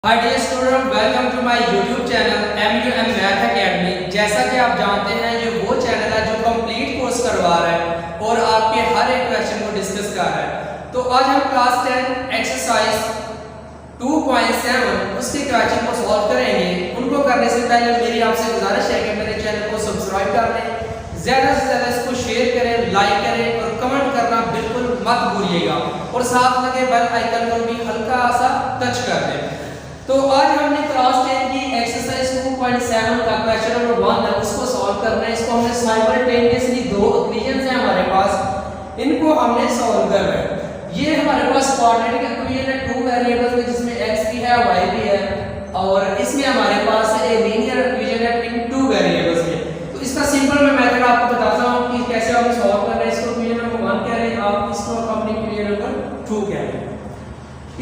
Hi dear student, welcome to my YouTube channel MUM math academy. जैसा कि आप जानते हैं ये वो चैनल है जो कंप्लीट कोर्स करवा रहा है और आपके हर एक क्वेश्चन को डिस्कस कर रहा है। तो आज हम क्लास 10 एक्सरसाइज 2.7 उसके क्वेश्चन को सॉल्व करेंगे। उनको करने से पहले मेरी आपसे गुजारिश है कि मेरे चैनल को सब्सक्राइब कर लें, ज़्यादा से ज़्यादा इसको शेयर करें, लाइक करें और कमेंट करना बिल्कुल मत भूलिएगा और साथ लगे बेल आइकन को भी हल्का सा टच कर दें। तो आज हमने क्लास 10 की एक्सरसाइज 2.7 का क्वेश्चन नंबर 1 है उसको सॉल्व करना है। इसको हमने साइमल्टेनियसली दो इक्वेशंस हैं हमारे पास, इनको हमने सॉल्व करना है। ये हमारे पास क्वाड्रेटिक इक्वेशन है टू वेरिएबल्स में जिसमें x भी है y भी है, और इसमें हमारे पास एक लीनियर इक्वेशन है इन टू वेरिएबल्स में। तो इसका सिंपल मैं मेथड आपको बताता हूं कि कैसे हमें सॉल्व करना है। इसको इक्वेशन नंबर 1 कह रहे हैं, आप इसको अपनी इक्वेशन नंबर 2 कह रहे हैं।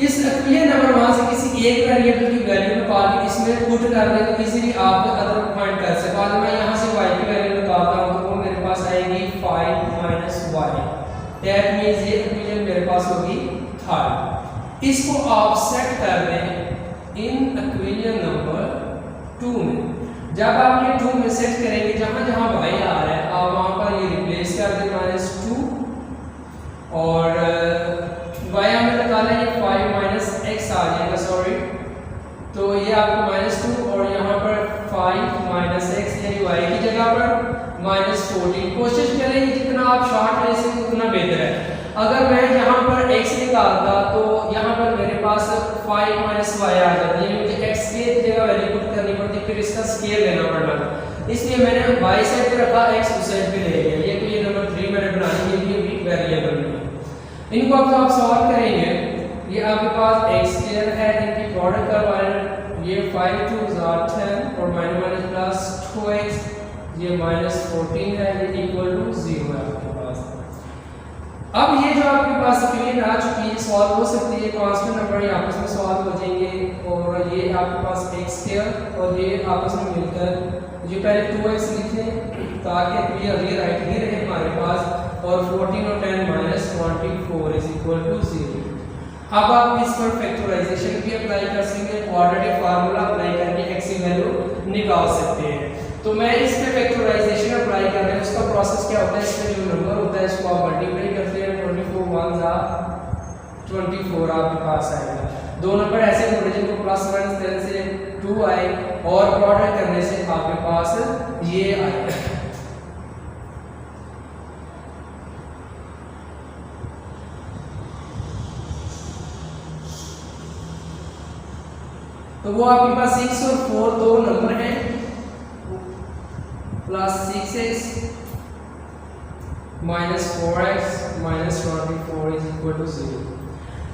इस इक्वेशन नंबर 1 से किसी एक वेरिएबल की वैल्यू निकाल के इसमें पुट कर दें तो इजीली आप अदर फाइंड कर सकते हैं। मैं यहां से y की वैल्यू निकालता हूं तो वो मेरे पास आएगी 5 - y। दैट मींस ये इक्वेशन मेरे पास होगी थर्ड। इसको आप सेट कर दें इन इक्वेशन नंबर 2 में। जब आप ये 2 में सेट करेंगे, जहां जहां y आ रहा है आप वहां पर ये रिप्लेस कर दें -2 और y हमें निकालना है 5 - x आ जाएगा, सॉरी। तो ये आपको -2 और यहाँ पर 5 - x यानी y की जगह पर -14। कोशिश करें जितना आप शॉर्ट ले सकें उतना बेहतर है। अगर मैं यहाँ पर x निकालता तो यहाँ पर मेरे पास 5 - y आ जाता है, मुझे x की जगह वैल्यू पुट करनी पड़ती, फिर इसका स्केल लेना पड़ता। इसलिए मैंने y साइड पे रखा, x उस साइड पे ले गया। ये तो ये नंबर 3 मैंने बनाई, ये भी वेरिएबल में। इनको अब आप सॉल्व करेंगे, ये आपके पास x² है, इनकी प्रोडक्ट करवाएं, ये 5 × 2 = 10 और माइनस प्लस 2x, ये -14 है, ये इक्वल टू 0 है आपके पास। अब ये जो आपके पास इक्वेशन आ चुकी है सॉल्व हो सकती है, कांस्टेंट नंबर ये आपस में सॉल्व हो जाएंगे और ये आपके पास x² और ये आपस में मिलकर जो पहले 2x लिखें ताकि क्लियर ये राइट ही रहे हमारे पास, और 14 और 10 -24 = 0। अब आप इस पर फैक्टराइजेशन भी अप्लाई कर सकते हैं, क्वाड्रेटिक फार्मूला अप्लाई करके x की वैल्यू निकाल सकते हैं। तो मैं इस पे फैक्टराइजेशन अप्लाई कर रहा हूं। उसका प्रोसेस क्या होता है, इसमें जो नंबर होता है इसको आप मल्टीप्लाई करते हैं, 24 1 = 24 आपके पास आएगा। दो नंबर ऐसे होंगे जिनको +1 इस तरह से 2 आए और प्रोडक्ट करने से आपके पास ये आएगा। तो वो आपके पास 6 और 4 दो नंबर हैं, +6x - 4x - 24 = 0।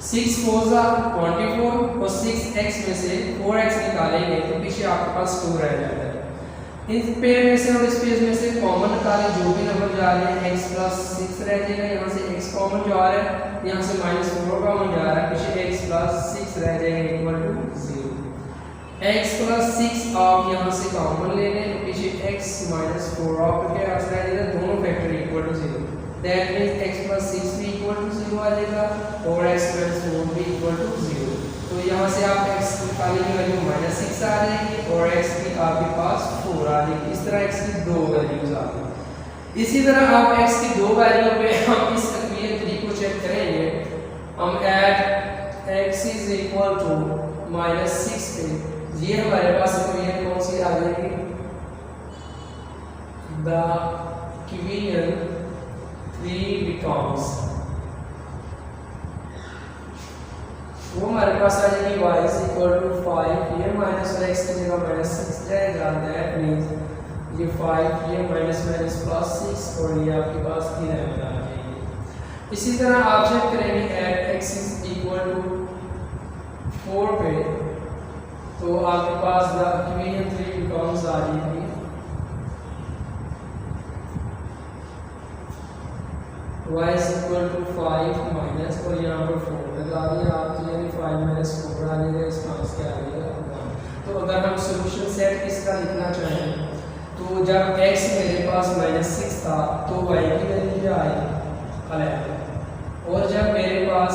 6 4 = 24 और 6x में से 4x निकालेंगे तो पीछे आपके पास 2 रह जाता है। इस पेयर में से और इस पेयर में से कॉमन निकालें, जो भी नंबर जा रहे हैं x + 6 रह जाएगा, यहाँ से x कॉमन जा रहा है, यहाँ से -4 कॉमन जा रहा है, पीछे x + 6 रह जाएगा इक्वल टू 0। x + 6 आप यहाँ से कॉमन ले लें, पीछे x - 4 आपके पास रह जाएगा, दोनों factor equal to 0। That means x + 6 भी इक्वल टू 0 आ जाएगा और x - 4 भी इक्वल टू 0। तो यहाँ से आप x निकालेंगे वैल्यू -6 आ जाएगी और x की आपके पास 4 आ जाएगी। इस तरह x की दो वैल्यूज आ गई। इसी तरह आप x की दो वैल्यू पे हम इस इक्वेशन 3 को चेक करेंगे। हम ऐड x = -6 पे ये हमारे पास इक्वेशन कौन सी आ जाएगी, द इक्वेशन 3 becomes, वो हमारे पास आ जाएगी y = 5, ये माइनस और x की जगह -6 रहेगा। दैट मींस ये 5 ये -+6 और ये आपके पास 11 आ जाएगी। इसी तरह आप चेक करेंगे एट x = 4 पे, तो आपके पास द इक्वेशन 3 becomes आ जाएगी y = 5 माइनस और यहाँ पर 4 लगा दिया आप, तो यानी 5 - 4 आ जाएगा, इसका आंसर क्या आ जाएगा 1। तो अगर हम सॉल्यूशन सेट इसका लिखना चाहें तो जब x मेरे पास -6 था तो y की वैल्यू क्या आई 11, और जब मेरे पास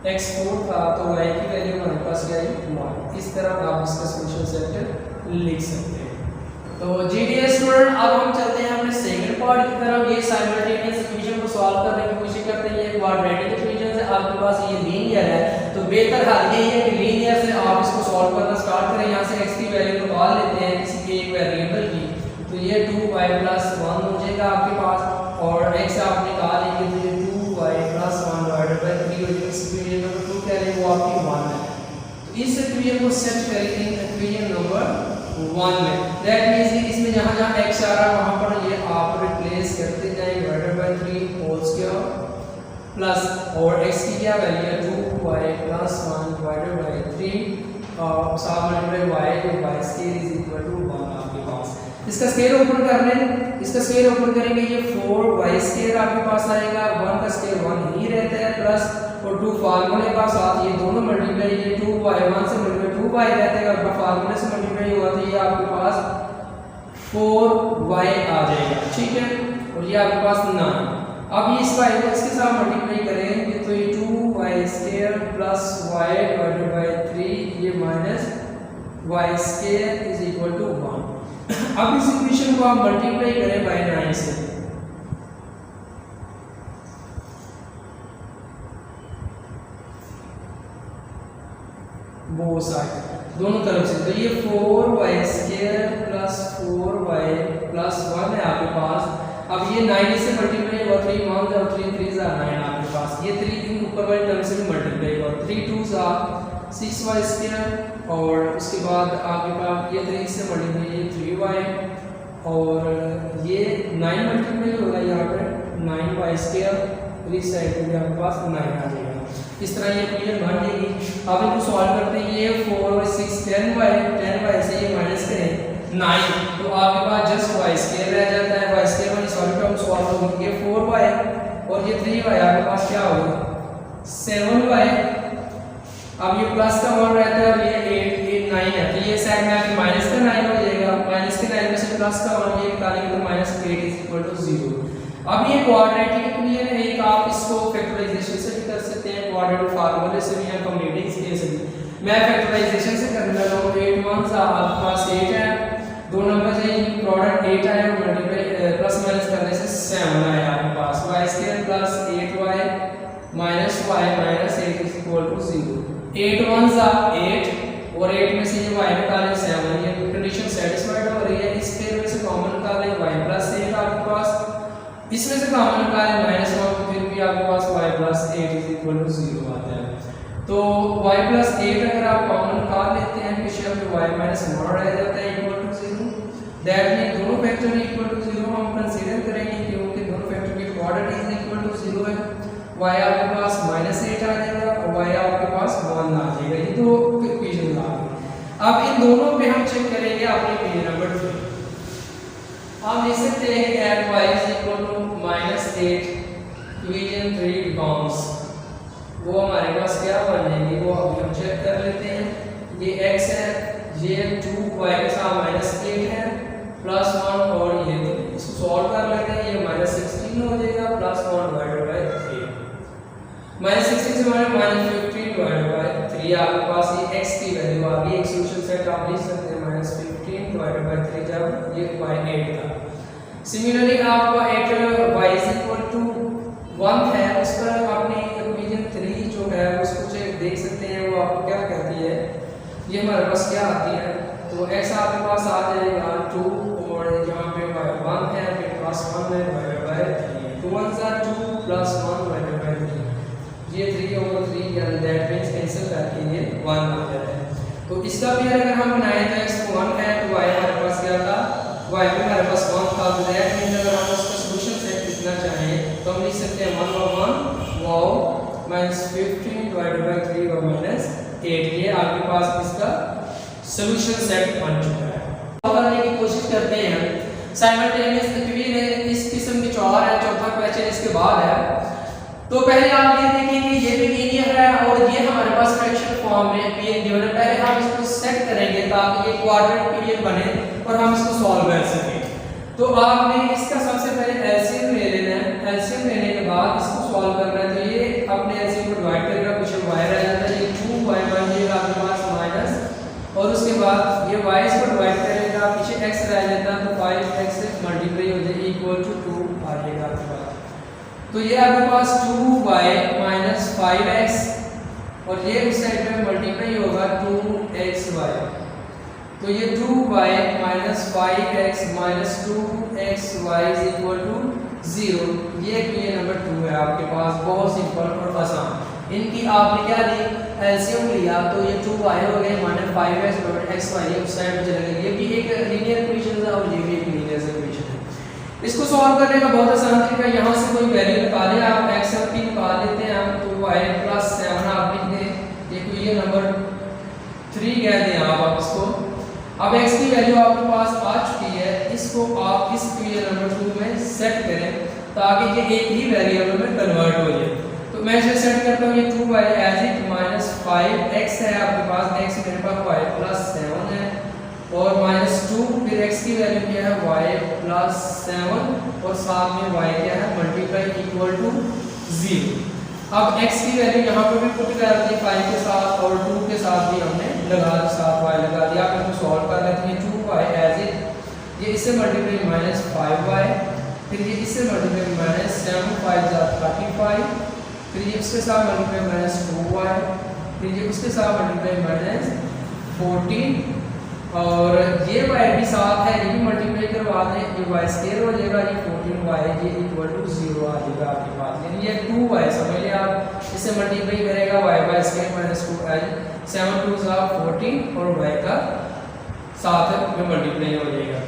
x4 था तो y की वैल्यू हमारे पास क्या है 1। इस तरह आप इसका सॉल्यूशन सेट लिख सकते हैं। तो जीडीएस स्टूडेंट अब हम चलते हैं अपने सेकंड पार्ट की तरफ। ये साइमल्टेनियस इक्वेशन को सॉल्व करने की कोशिश करते हैं। ये क्वाड्रेटिक इक्वेशन है, आपके पास ये लीनियर है तो बेहतर हल यही है कि लीनियर से आप इसको सॉल्व करना स्टार्ट करें। यहाँ से x की वैल्यू निकाल लेते हैं किसी के एक वेरिएबल की, तो ये 2y + 1 हो जाएगा आपके पास, और x आप निकाल लेंगे तो ये 2y + 1 डिवाइडेड बाय 3 हो जाएगा। इस इक्वेशन नंबर 2 कह रहे हैं वो आपकी 1 है, तो इस इक्वेशन को सेट करेंगे इक्वेशन नंबर 1 में। दैट मींस इसमें जहां जहां x आ रहा है वहां पर ये आप रिप्लेस करते जाएं divided by 3 whole square plus, और x की क्या वैल्यू है 2y + 1 डिवाइडेड बाय 3 और साथ मल्टीप्लाई y, तो y square is equal to 1 आपके पास। इसका स्क्वायर ओपन कर लें, इसका स्क्वायर ओपन करेंगे ये 4y स्क्वायर आपके पास आएगा, 1 का स्क्वायर 1 ही रहता है प्लस, और 2 फार्मूले का साथ ये दोनों मल्टीप्लाई, ये 2y 1 से मल्टीप्लाई 2y रहता है और फार्मूले से मल्टीप्लाई हुआ तो ये आपके पास 4y आ जाएगा, ठीक है, और ये आपके पास 9। अब ये इसका इसके साथ मल्टीप्लाई करेंगे तो ये 2y square plus y divided by 3 ये minus y square is equal to 1। अब इस इक्वेशन को आप मल्टीप्लाई करें बाय 9 से, वो साइड दोनों तरफ से, तो ये 4y square plus 4y plus 1 है आपके पास। अब ये 9 से मल्टीप्लाई हुआ 3 1 और 3 3 9 आपके पास, ये 3 ऊपर वाले टर्म से भी मल्टीप्लाई हुआ 3 2 6y स्क्वायर, और उसके बाद आपके पास ये 3 से मल्टीप्लाई ये 3y, और ये 9 मल्टीप्लाई होगा यहाँ पर 9y स्क्वायर, इस साइड पे भी आपके पास 9 आ जाएगा। इस तरह ये इक्वेशन बन जाएगी। अब इनको सॉल्व करते हैं, ये 4 और 6 10y से ये माइनस करें 9 तो आपके पास जस्ट y स्क्वायर रह जाता है, y स्क्वायर वाली सॉल्व टर्म सॉल्व होगी, ये 4y और ये 3y आपके पास क्या होगा 7y। अब ये प्लस का 1 रहता है और ये 8 9 है, तो ये साइड में आके माइनस का 9 हो जाएगा, माइनस के 9 में से प्लस का 1 ये निकालेंगे तो -8 = 0। अब ये क्वाड्रेटिक इक्वेशन है, एक आप इसको फैक्टराइजेशन से भी कर सकते हैं, क्वाड्रेटिक फार्मूले से भी या कम्युनिटीज के से भी। मैं फैक्टराइजेशन से करने वाला हूं, 8 1 आपके पास 8 है, दो नंबर से प्रोडक्ट 8 आया और मल्टीप्लाई प्लस माइनस करने से 7 आया आपके पास, y square plus 8y minus y minus 8 is equal to 0। 8 1 8 और 8 में से ये y निकालें 7, ये कंडीशन सेटिस्फाइड हो रही है। इस पेयर में से कॉमन निकालें y प्लस 8 आपके पास, इसमें से कॉमन निकालें -1 तो फिर भी आपके पास y plus 8 is equal to 0 आता है। तो y प्लस 8 अगर आप कॉमन निकाल लेते हैं तो शेप में y माइनस 1 रह जाता है इक्वल टू 0। दैट मीन दोनों फैक्टर इक्वल टू 0 हम कंसीडर करेंगे क्योंकि दोनों फैक्टर के प्रोडक्ट इज इक्वल टू 0 है। y आपके पास -8 आ जाएगा और y आपके पास 1 आ जाएगा, ये दो इक्वेशन आ गई। अब इन दोनों पे हम चेक करेंगे अपने इक्वेशन नंबर 3। हम लिख सकते हैं कि at y is equal to -8 equation 3 becomes, वो हमारे पास क्या बन जाएगी वो अभी हम चेक कर लेते हैं। ये x है, ये 2y के साथ -8 है प्लस 1 और ये इसको सॉल्व कर लेते हैं, ये -16 हो जाएगा प्लस 1 डिवाइडेड बाय 3, -16 से -15 डिवाइडेड बाय 3 आपके पास ये x की वैल्यू आ गई। एक सॉल्यूशन सेट आप लिख सकते हैं -15 डिवाइडेड बाय 3 जब ये y8 था। सिमिलरली आपका eight y is equal to 1 है, उस पर आपने इक्वेशन 3 जो है उसको चेक देख सकते हैं, वो आपको क्या कहती है, ये हमारे पास क्या आती है, तो x आपके पास आ जाएगा 2 और यहाँ पे y1 है फिर प्लस 1 है divided by 3, 2 1 are 2 plus 1 divided by 3, ये 3 over 3 यानी दैट मींस कैंसिल करके ये 1 आ जाता है। तो इसका भी अगर हम बनाए तो x 1 है तो y हमारे पास क्या था, y भी हमारे पास 1 था, तो दैट मींस अगर हम उसका सॉल्यूशन सेट लिखना चाहें तो हम लिख सकते हैं 1 over 1 वाओ -15 डिवाइडेड बाय 3 और -8, ये आपके पास इसका सॉल्यूशन सेट बन चुका है। अब करने की कोशिश करते हैं साइमल्टेनियस इक्वेशन इस किस्म के 4 है, चौथा क्वेश्चन इसके बाद है। तो पहले आप ये देखेंगे ये भी लीनियर है और ये हमारे पास फ्रैक्शन फॉर्म में पीएन गिवन है। पहले हम इसको सेट करेंगे ताकि ये क्वाड्रेटिक पीरियड बने और हम इसको सॉल्व कर सकें। तो आपने इसका सबसे पहले एलसीएम ले लेना है, एलसीएम लेने के बाद इसको सॉल्व करना है। तो ये अपने एलसीएम को डिवाइड करेगा, क्वेश्चन y x रह जाता है तो 5x से मल्टीप्लाई हो जाए इक्वल टू 2 आ जाएगा आपके पास। तो ये आपके पास 2y माइनस 5x और ये उस साइड में मल्टीप्लाई होगा 2xy। तो ये 2y minus 5x minus 2xy is equal to 0। ये नंबर 2 है आपके पास, बहुत सिंपल और आसान। इनकी आपने क्या ली, एलसीएम लिया, तो ये 2y हो गए माइनस 5x डॉट xy, ये उस साइड में चला गया। ये भी एक लीनियर इक्वेशन है और ये भी एक लीनियर इक्वेशन है। इसको सॉल्व करने का बहुत आसान तरीका, यहाँ से कोई वैल्यू निकालें आप, x की निकाल लेते हैं हम, तो y प्लस 7 आप लिख दें, ये नंबर 3 कह दें आप इसको। अब x की वैल्यू आपके पास आ चुकी है, इसको आप इस नंबर 2 में सेट करें ताकि ये एक ही वेरिएबल में कन्वर्ट हो जाए। तो मैं इसे सेट करता हूँ, ये 2y as it minus 5x है आपके पास, x मेरे पास y प्लस 7 है और माइनस 2, फिर x की वैल्यू क्या है y प्लस 7 और साथ में y क्या है मल्टीप्लाई इक्वल टू 0। अब x की वैल्यू यहाँ पर भी पुट कर दी 5 के साथ और 2 के साथ भी हमने लगा दी, साथ y लगा दिया। आप इसको सॉल्व कर लेते हैं, 2y एज इट, ये इससे मल्टीप्लाई माइनस 5y, फिर ये इससे मल्टीप्लाई माइनस 7 5 35, फिर ये उसके साथ मल्टीप्लाई माइनस 2y, फिर ये उसके साथ मल्टीप्लाई माइनस 14 और ये y भी साथ है, ये भी मल्टीप्लाई करवा दें, ये y स्क्वायर हो जाएगा, ये 14y ये इक्वल टू 0 आ जाएगा आपके पास। यानी ये 2y समझ लिया आप, इससे मल्टीप्लाई करेगा y स्क्वायर माइनस 2y, 7 2 14 और y का साथ में मल्टीप्लाई हो जाएगा।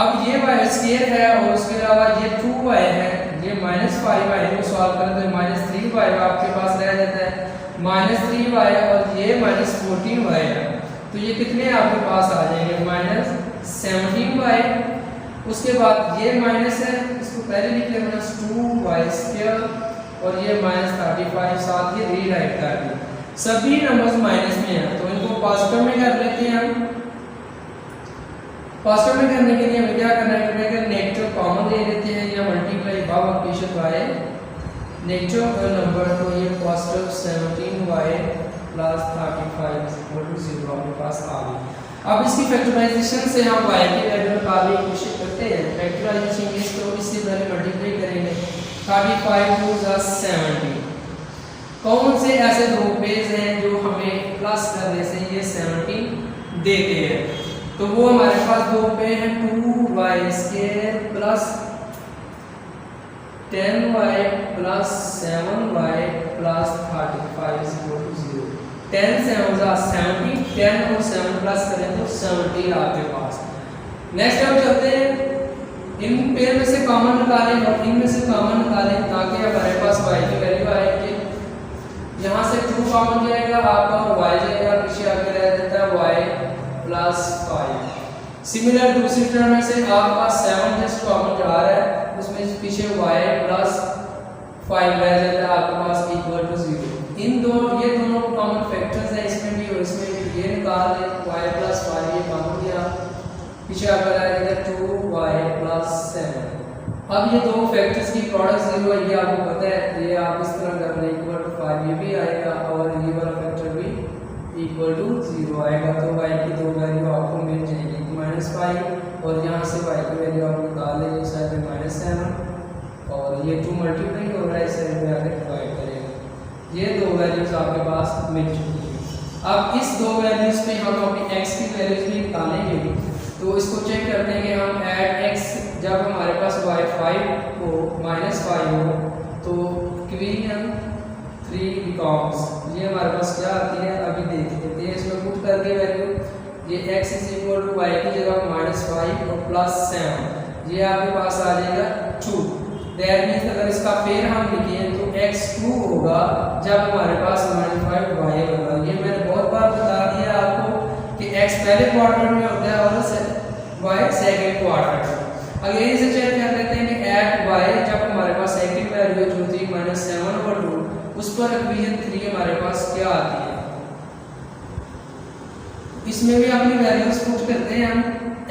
अब ये y स्क्वायर है और उसके अलावा ये 2y है, ये माइनस 5y को सॉल्व करें तो माइनस 3y आपके पास रह जाता है, माइनस 3y और ये माइनस 14y है, तो ये कितने आपके पास आ जाएंगे माइनस 17y। उसके बाद ये माइनस है, इसको पहले लिख लें माइनस 2y स्क्वायर और ये माइनस 35 साथ ये रीराइट कर दें। सभी नंबर्स माइनस में हैं तो इनको पॉजिटिव में कर लेते हैं हम। पॉजिटिव में करने के लिए हमें क्या करना है, नेगेटिव कॉमन ले लेते हैं या multiply by operation by negative number, तो ये positive 17y plus 35 equal to 0 आपके पास आ गई। अब इसकी फैक्टराइजेशन से हम y की वैल्यू निकालने की कोशिश करते हैं। फैक्टराइजेशन इसको इससे पहले मल्टीप्लाई करेंगे, 35 2 70। कौन से ऐसे दो पेज हैं जो हमें प्लस करने से ये 70 देते हैं, तो वो हमारे पास दो पे हैं, 2y square plus 10y plus 7y plus 35 equal to 0। 10 से 70, 10 और 7 प्लस करें तो 70 आपके पास। नेक्स्ट हम चलते हैं, इन पेयर में से कॉमन निकालें और इनमें से कॉमन निकालें ताकि हमारे पास y की वैल्यू आएगी। यहाँ से 2 कॉमन जाएगा आपका और y जाएगा, पीछे आके रह जाता है y प्लस 5। सिमिलर दूसरी टर्म में से आपका 7 जस्ट कॉमन जा रहा है, उसमें पीछे y प्लस 5 रह जाता है आपके पास इक्वल टू 0। इन दो ये दोनों कॉमन फैक्टर्स हैं, इसमें भी और इसमें भी, ये निकाल दें y प्लस 5 ये कॉमन दिया, पीछे आकर आएगा 2y प्लस 7। अब ये दो फैक्टर्स की प्रोडक्ट 0 है, ये आपको पता है, ये आप इस तरह कर लें इक्वल टू 5 ये भी आएगा और ये वाला फैक्टर भी इक्वल टू 0 आएगा। तो y की दो वैल्यू आपको मिल जाएगी, -5 और यहाँ से y की वैल्यू आप निकाल लें, इस साइड में -7 और ये 2 मल्टीप्लाई हो रहा है, इस साइड में आके डिवाइड करेगा। ये दो वैल्यूज आपके पास मिल चुकी है। अब इस दो वैल्यूज पे हम अपनी x की वैल्यूज भी निकालेंगे, तो इसको चेक करते हैं कि हम ऐड x, जब हमारे पास y 5 हो -5 हो तो क्वीन 3 बिकॉम्स, ये हमारे पास क्या आती है अभी देख लेते हैं। इसमें पुट करके वैल्यू ये x is equal to y की जगह -5 और प्लस 7, ये आपके पास आ जाएगा 2। दैट मीन्स अगर इसका पेयर हम लिखें तो x2 होगा जब हमारे पास -5y होगा। ये मैंने बहुत बार बता दिया आपको कि x पहले क्वाड्रेंट में होता है और y सेकंड क्वाड्रेंट में। अगर इसे चेक कर लेते हैं कि एट y जब हमारे पास सेकंड वैल्यू जो थी -7 और 2, उस पर इक्वेशन 3 हमारे पास क्या आती है। इसमें भी अपनी वैल्यूज पुट करते हैं हम,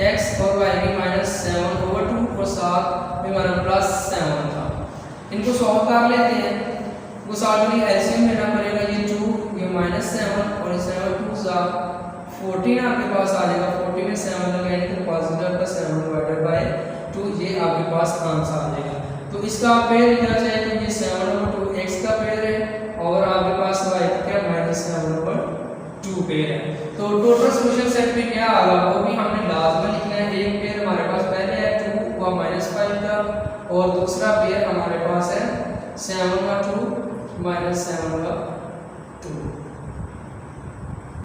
x और y की -7/2 और साथ में हमारा +7 था। इनको सॉल्व कर लेते हैं, वो सॉल्व के लिए एलसीएम लेना पड़ेगा, ये 2 ये -7 और 7 2 सा 14 आपके पास आ जाएगा, 14 में 7 लगा यानी कि पॉजिटिव आपका 7 डिवाइडेड बाय 2, ये आपके पास आंसर आ जाएगा। तो इसका पेयर लिखना चाहे तो ये 7/2 x का पेयर है और आपके पास y का क्या -7/2 पेयर है। तो टोटल सॉल्यूशन सेट में क्या आ रहा वो भी हमने लाजमी लिखना है। एक पेयर हमारे पास पहले है 2 व -5 का और दूसरा पेयर हमारे पास है 7/2 -7/2।